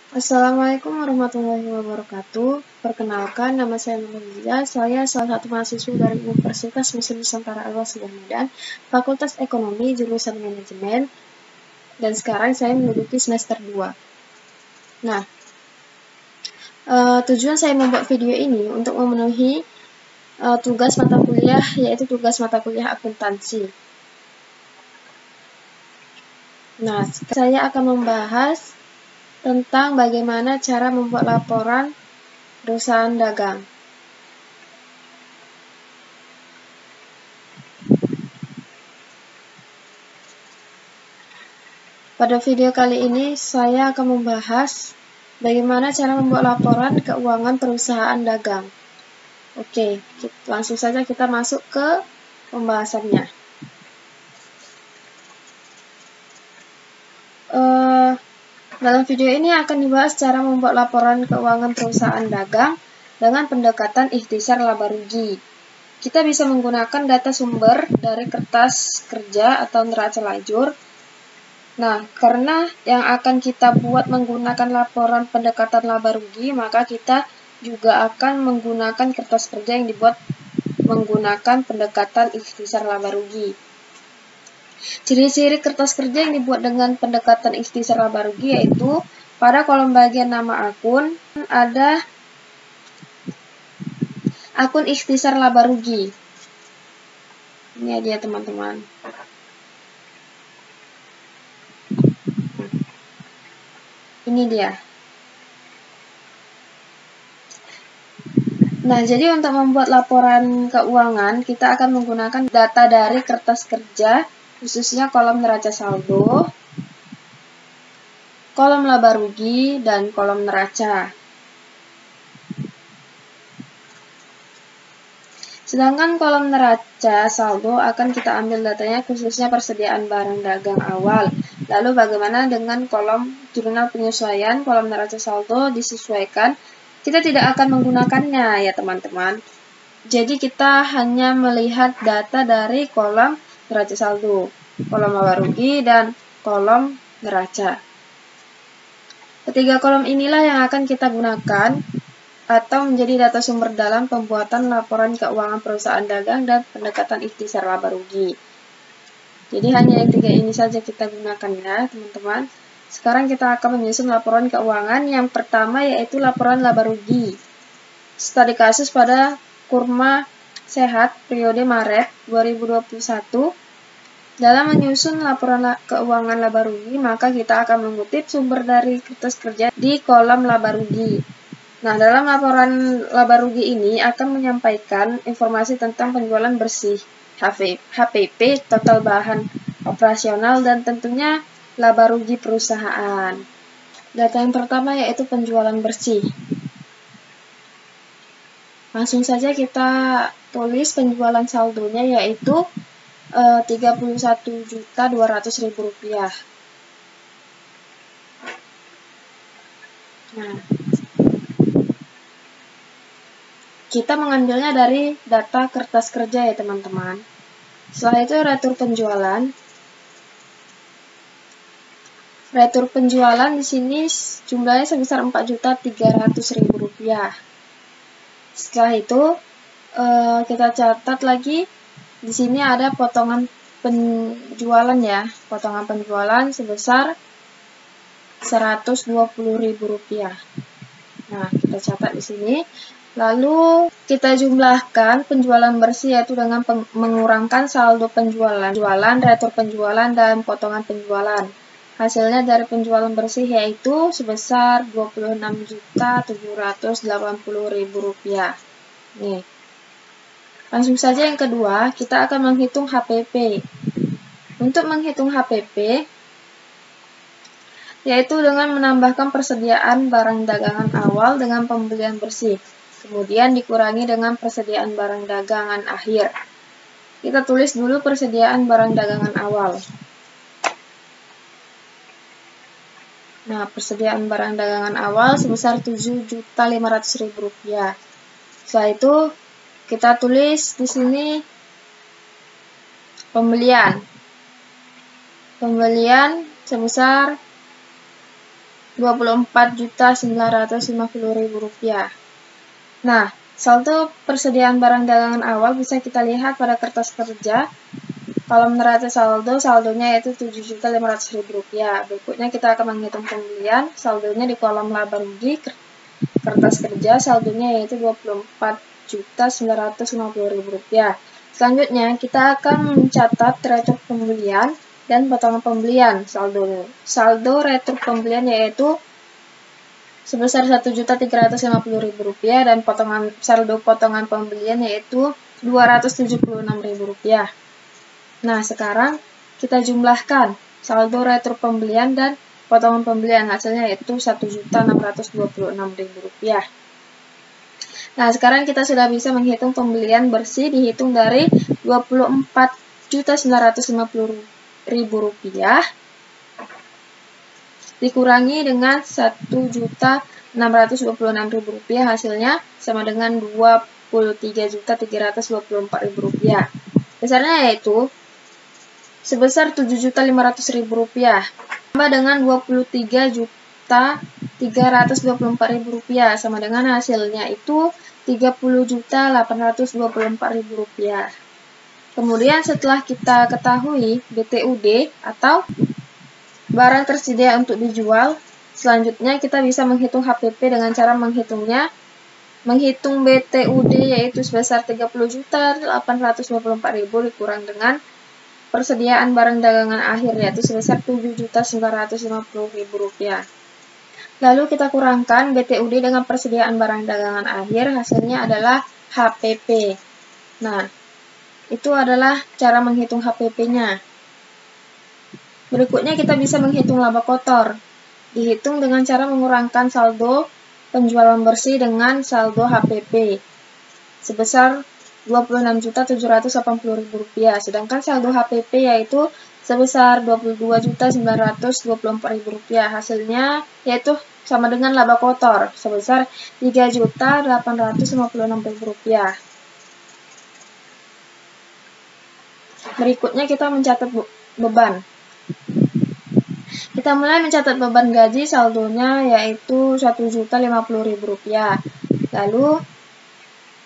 Assalamualaikum warahmatullahi wabarakatuh. Perkenalkan, nama saya Nurulila. Saya salah satu mahasiswa dari Universitas Muslim Nusantara Al-Wasithiyah Medan, Fakultas Ekonomi, jurusan Manajemen, dan sekarang saya menduduki semester 2. Nah, tujuan saya membuat video ini untuk memenuhi tugas mata kuliah, yaitu tugas mata kuliah akuntansi. Nah, saya akan membahas tentang bagaimana cara membuat laporan perusahaan dagang. Pada video kali ini, saya akan membahas bagaimana cara membuat laporan keuangan perusahaan dagang. Oke, langsung saja kita masuk ke pembahasannya. Dalam video ini akan dibahas cara membuat laporan keuangan perusahaan dagang dengan pendekatan ikhtisar laba rugi. Kita bisa menggunakan data sumber dari kertas kerja atau neraca lajur. Nah, karena yang akan kita buat menggunakan laporan pendekatan laba rugi, maka kita juga akan menggunakan kertas kerja yang dibuat menggunakan pendekatan ikhtisar laba rugi. Ciri-ciri kertas kerja yang dibuat dengan pendekatan ikhtisar laba rugi yaitu pada kolom bagian nama akun ada akun ikhtisar laba rugi. Ini dia teman-teman. Ini dia. Nah, jadi untuk membuat laporan keuangan, kita akan menggunakan data dari kertas kerja, khususnya kolom neraca saldo, kolom laba rugi, dan kolom neraca. Sedangkan kolom neraca saldo akan kita ambil datanya khususnya persediaan barang dagang awal. Lalu bagaimana dengan kolom jurnal penyesuaian, kolom neraca saldo disesuaikan. Kita tidak akan menggunakannya ya teman-teman. Jadi kita hanya melihat data dari kolom neraca saldo, kolom laba rugi, dan kolom neraca. Ketiga kolom inilah yang akan kita gunakan atau menjadi data sumber dalam pembuatan laporan keuangan perusahaan dagang dan pendekatan ikhtisar laba rugi. Jadi hanya yang tiga ini saja kita gunakan ya teman-teman. Sekarang kita akan menyusun laporan keuangan. Yang pertama yaitu laporan laba rugi. Studi kasus pada kurma sehat periode Maret 2021. Dalam menyusun laporan keuangan laba rugi, maka kita akan mengutip sumber dari kertas kerja di kolom laba rugi. Nah, dalam laporan laba rugi ini akan menyampaikan informasi tentang penjualan bersih, HPP, total bahan operasional, dan tentunya laba rugi perusahaan. Data yang pertama yaitu penjualan bersih. Langsung saja kita tulis penjualan saldonya yaitu Rp31.200.000. Nah, kita mengambilnya dari data kertas kerja ya teman-teman. Setelah itu retur penjualan. Retur penjualan di sini jumlahnya sebesar Rp4.300.000. Setelah itu kita catat lagi di sini ada potongan penjualan ya, potongan penjualan sebesar Rp120.000. Nah, kita catat di sini. Lalu kita jumlahkan penjualan bersih yaitu dengan mengurangkan saldo penjualan, retur penjualan, dan potongan penjualan. Hasilnya dari penjualan bersih yaitu sebesar Rp26.780.000. Nih. Langsung saja yang kedua, kita akan menghitung HPP. Untuk menghitung HPP, yaitu dengan menambahkan persediaan barang dagangan awal dengan pembelian bersih, kemudian dikurangi dengan persediaan barang dagangan akhir. Kita tulis dulu persediaan barang dagangan awal. Nah, persediaan barang dagangan awal sebesar Rp7.500.000. Setelah itu, kita tulis di sini pembelian sebesar Rp24.950.000. Nah, saldo persediaan barang dagangan awal bisa kita lihat pada kertas kerja. Kolom neraca saldonya yaitu Rp7.500.000. Berikutnya kita akan menghitung pembelian, saldonya di kolom laba rugi kertas kerja, saldonya yaitu Rp24.950.000. Selanjutnya, kita akan mencatat retur pembelian dan potongan pembelian saldonya. Saldo retur pembelian yaitu sebesar Rp1.350.000 dan saldo potongan pembelian yaitu Rp276.000. Nah, sekarang kita jumlahkan saldo retur pembelian dan potongan pembelian, hasilnya yaitu Rp1.626.000. Nah, sekarang kita sudah bisa menghitung pembelian bersih dihitung dari Rp24.950.000 dikurangi dengan Rp1.626.000, hasilnya sama dengan Rp23.324.000. Besarnya yaitu sebesar Rp7.500.000 tambah dengan Rp23.324.000 sama dengan hasilnya itu Rp30.824.000. Kemudian setelah kita ketahui BTUD atau barang tersedia untuk dijual, selanjutnya kita bisa menghitung HPP dengan cara menghitungnya. Menghitung BTUD yaitu sebesar Rp30.824.000 dikurang dengan persediaan barang dagangan akhir yaitu sebesar Rp7.950.000. Lalu kita kurangkan BTUD dengan persediaan barang dagangan akhir, hasilnya adalah HPP. Nah, itu adalah cara menghitung HPP-nya. Berikutnya kita bisa menghitung laba kotor. Dihitung dengan cara mengurangkan saldo penjualan bersih dengan saldo HPP sebesar Rp26.780.000, sedangkan saldo HPP yaitu sebesar Rp22.924.000. Hasilnya yaitu sama dengan laba kotor sebesar Rp3.856.000. Berikutnya kita mencatat beban. Kita mulai mencatat beban gaji, saldonya yaitu Rp1.050.000. Lalu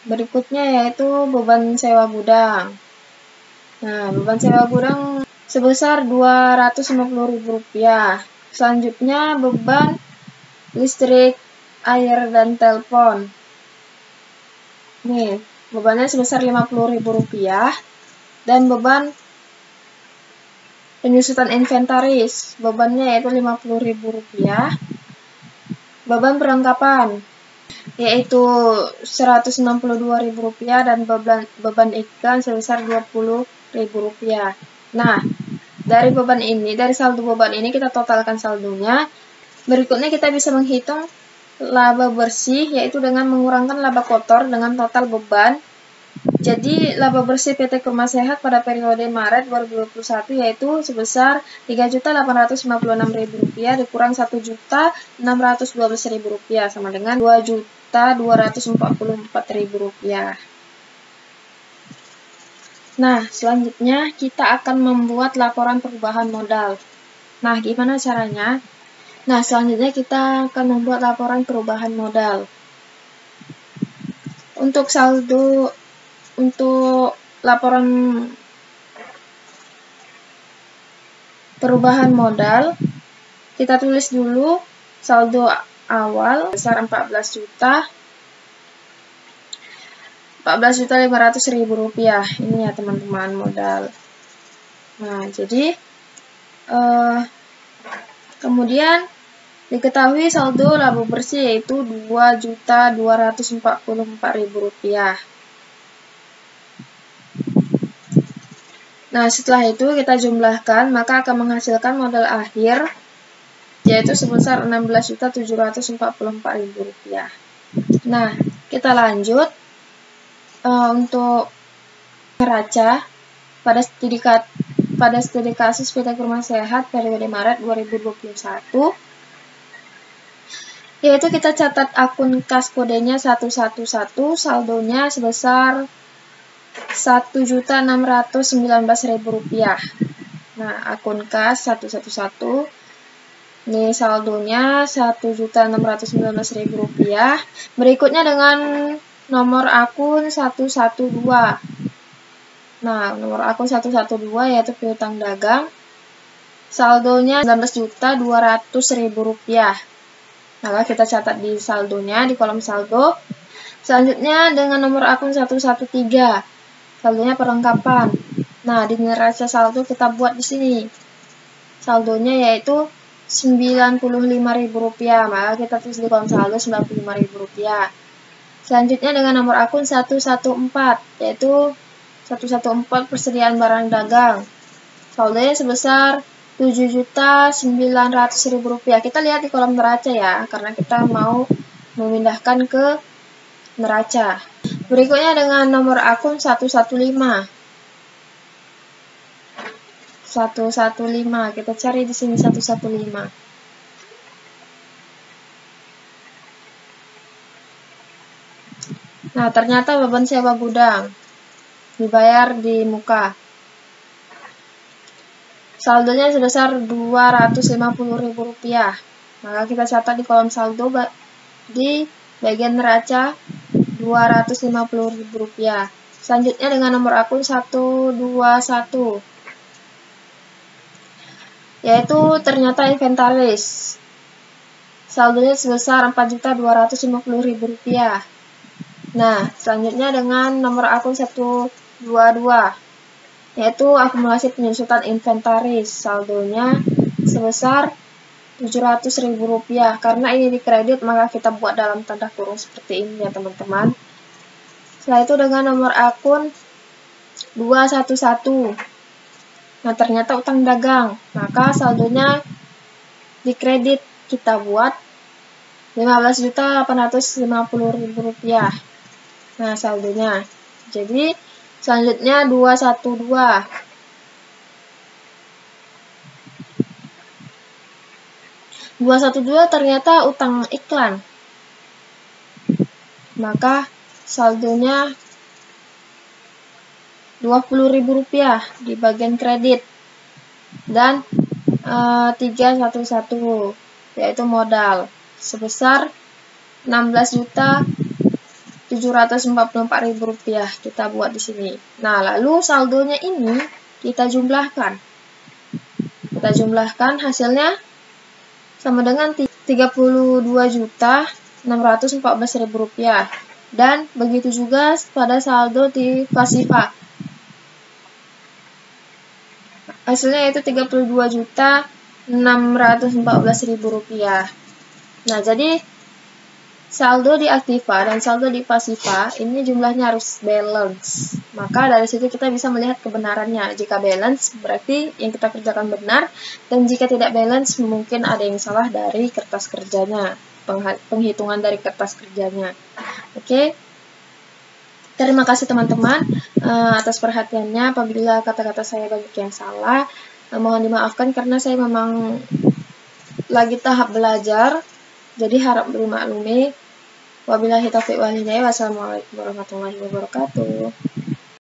berikutnya yaitu beban sewa gudang. Nah, beban sewa gudang sebesar Rp250.000. Selanjutnya beban listrik, air, dan telepon. Nih, bebannya sebesar Rp50.000 dan beban penyusutan inventaris, bebannya yaitu Rp50.000. Beban perlengkapan yaitu Rp162.000 dan beban ikan sebesar Rp20.000. Nah, dari saldo beban ini kita totalkan saldonya. Berikutnya kita bisa menghitung laba bersih yaitu dengan mengurangkan laba kotor dengan total beban. Jadi, laba bersih PT Kurma Sehat pada periode Maret 2021 yaitu sebesar Rp3.856.000 dikurang Rp1.612.000 sama dengan Rp2.244.000. Nah, selanjutnya kita akan membuat laporan perubahan modal. Nah, gimana caranya? Nah, selanjutnya kita akan membuat laporan perubahan modal. Untuk laporan perubahan modal, kita tulis dulu saldo awal besar Rp14.500.000. Ini ya teman-teman modal. Nah, jadi kemudian diketahui saldo laba bersih yaitu Rp2.244.000. Nah, setelah itu kita jumlahkan, maka akan menghasilkan modal akhir, yaitu sebesar Rp16.744.000. Nah, kita lanjut untuk neraca pada studi kasus PT Kurma Sehat periode Maret 2021, yaitu kita catat akun kas kodenya 111, saldonya sebesar Rp1.619.000. Nah, akun kas 111 Ini saldonya Rp1.619.000. Berikutnya dengan nomor akun 112. Nah, nomor akun 112 yaitu piutang dagang. Saldonya Rp19.200.000. Maka kita catat di saldonya, di kolom saldo. Selanjutnya dengan nomor akun 113. Saldonya perlengkapan. Nah, di neraca saldo kita buat di sini. Saldonya yaitu Rp95.000. Maka kita tulis di kolom saldo Rp95.000. Selanjutnya dengan nomor akun 114, yaitu 114 persediaan barang dagang. Saldonya sebesar Rp7.900.000. Kita lihat di kolom neraca ya, karena kita mau memindahkan ke neraca. Berikutnya dengan nomor akun 115. 115, kita cari di sini 115. Nah, ternyata beban sewa gudang dibayar di muka. Saldonya sebesar Rp250.000. Maka kita catat di kolom saldo di bagian neraca Rp250.000. Selanjutnya dengan nomor akun 121, yaitu ternyata inventaris. Saldonya sebesar Rp4.250.000. Nah, selanjutnya dengan nomor akun 122, yaitu akumulasi penyusutan inventaris. Saldonya sebesar Rp700.000. Karena ini dikredit, maka kita buat dalam tanda kurung seperti ini ya teman-teman. Setelah itu dengan nomor akun 211. Nah, ternyata utang dagang. Maka saldonya dikredit, kita buat Rp15.850.000. Nah, saldonya. Jadi, selanjutnya 212. Ternyata utang iklan. Maka saldonya Rp20.000 di bagian kredit. Dan 311 yaitu modal sebesar Rp16.744.000 kita buat di sini. Nah, lalu saldonya ini kita jumlahkan. Hasilnya sama dengan Rp32.614.000. Dan begitu juga pada saldo di pasifa. Hasilnya yaitu Rp32.614.000. Nah, jadi saldo di aktiva dan saldo di pasifa ini jumlahnya harus balance. Maka dari situ kita bisa melihat kebenarannya. Jika balance berarti yang kita kerjakan benar, dan jika tidak balance mungkin ada yang salah dari kertas kerjanya, penghitungan dari kertas kerjanya. Oke. Terima kasih teman-teman atas perhatiannya. Apabila kata-kata saya banyak yang salah, mohon dimaafkan karena saya memang lagi tahap belajar, jadi harap dimaklumi. Wabillahi taufiq wal hidayah. Wassalamualaikum warahmatullahi wabarakatuh.